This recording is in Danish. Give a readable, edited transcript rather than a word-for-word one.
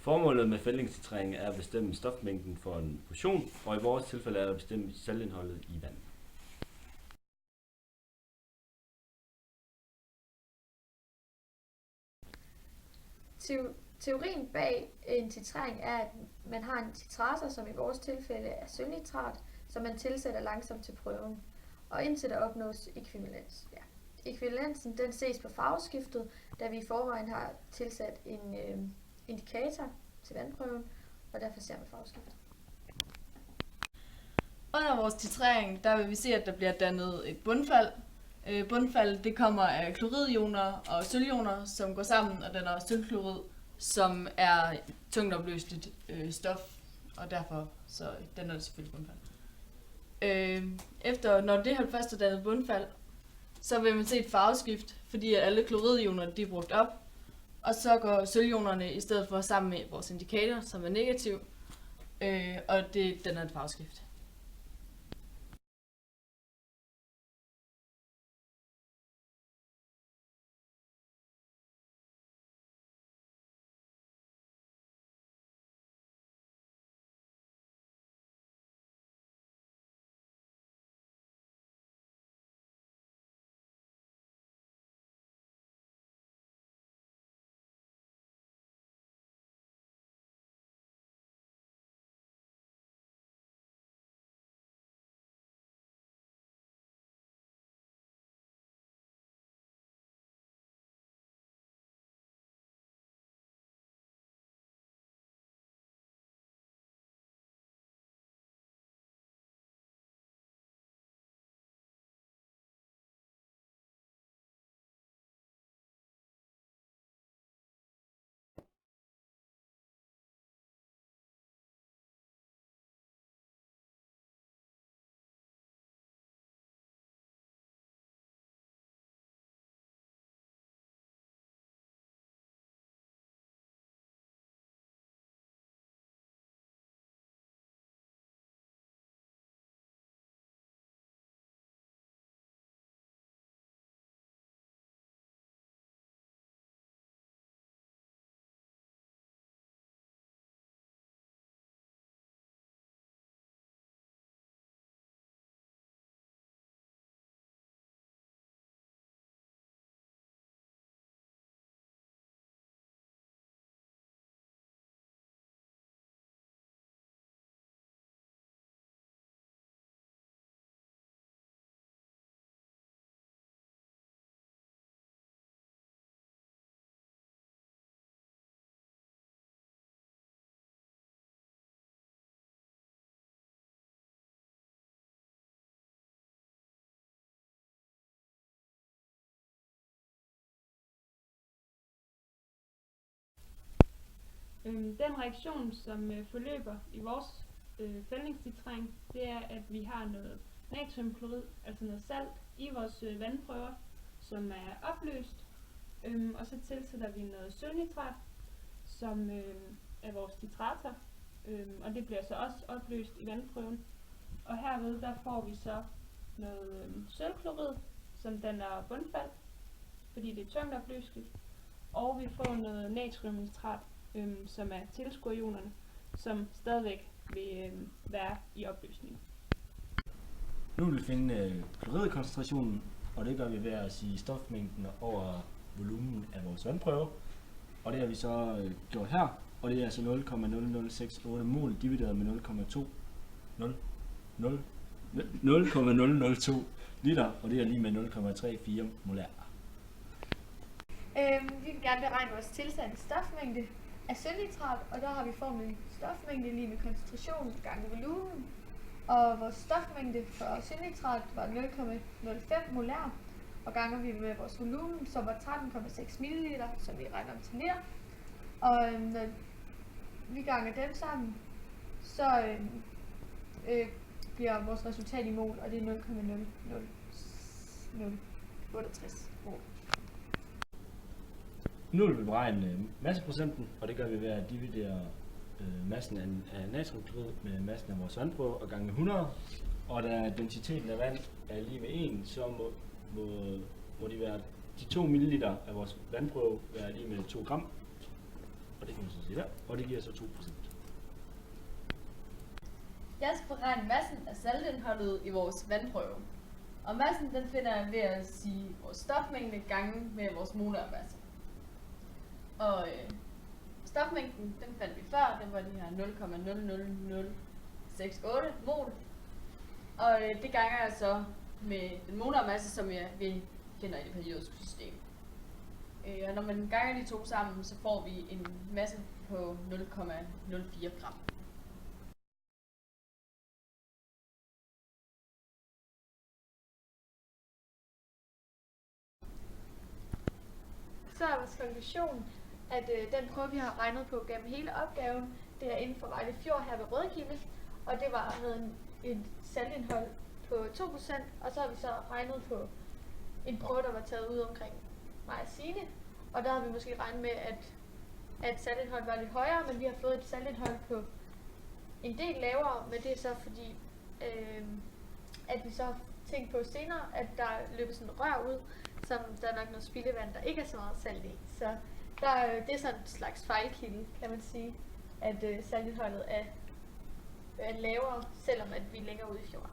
Formålet med fældningstitrering er at bestemme stofmængden for en portion, og i vores tilfælde er det at bestemme saltindholdet i vand. Teorien bag en titrering er, at man har en titrator, som i vores tilfælde er sølvnitrat, som man tilsætter langsomt til prøven, og indtil der opnås ekvivalens. Ja. Ekvivalensen den ses på farveskiftet, da vi i forvejen har tilsat en indikator til vandprøven, og derfor ser man farveskiftet. Under vores titrering, der vil vi se, at der bliver dannet et bundfald. Bundfaldet det kommer af kloridioner og sølvioner, som går sammen og danner sølvklorid, som er tungt opløseligt stof, og derfor så danner det selvfølgelig bundfald. Når det har først er dannet bundfald, så vil man se et farveskift, fordi alle kloridioner de er brugt op, og så går sølvionerne i stedet for sammen med vores indikator, som er negativ, og det danner et farveskift. Den reaktion, som forløber i vores fældningstitrering, det er, at vi har noget natriumklorid, altså noget salt, i vores vandprøver, som er opløst, og så tilsætter vi noget sølvnitrat, som er vores titrator, og det bliver så også opløst i vandprøven. Og herved der får vi så noget sølvklorid, som danner bundfald, fordi det er tungt opløseligt, og vi får noget natriumnitrat, som er tilskurionerne, som stadigvæk vil være i opløsning. Nu vil vi finde kloridkoncentrationen, og det gør vi ved at sige stofmængden over volumen af vores vandprøve. Og det har vi så gjort her, og det er altså 0,0068 mol divideret med 0,002 liter, og det er lige med 0,34 molær. Vi vil gerne beregne vores tilsatte stofmængde af sølvnitrat, og der har vi formlen stofmængde lige med koncentration gange volumen. Og vores stofmængde for sølvnitrat var 0,05 molær, og ganger vi med vores volumen, som var 13,6 ml, som vi regner om til liter. Og når vi ganger dem sammen, så bliver vores resultat i mol, og det er 0,00068 mol. Nu vil vi beregne masseprocenten, og det gør vi ved at dividere massen af natriumklorid med massen af vores vandprøve og gange 100. Og da densiteten af vand er lige med 1, så må de 2 ml af vores vandprøve være lige med 2 gram. Og det kan man så se der, og det giver så 2%. Jeg skal beregne massen af saltindholdet i vores vandprøve. Og massen den finder jeg ved at sige vores stofmængde gange med vores molarmasse. Og stofmængden, den fandt vi før, den var de her 0,00068 mol. Og det ganger jeg så med den molarmasse, som vi kender i det periodiske system. Og når man ganger de to sammen, så får vi en masse på 0,04 gram. Så er vores konklusion, at den prøve, vi har regnet på gennem hele opgaven, det er inden for Vejle Fjord her ved Rødkilde, og det havde et saltindhold på 2%, og så har vi så regnet på en prøve, der var taget ud omkring mig og Signe, og der har vi måske regnet med, at saltindholdet var lidt højere, men vi har fået et saltindhold på en del lavere, men det er så fordi, at vi så har tænkt på senere, at der løber sådan et rør ud, som der er nok noget spildevand, der ikke er så meget salt i. Så det er sådan en slags fejlkilde, kan man sige, at saltindholdet er lavere, selvom at vi er længere ude i fjorden.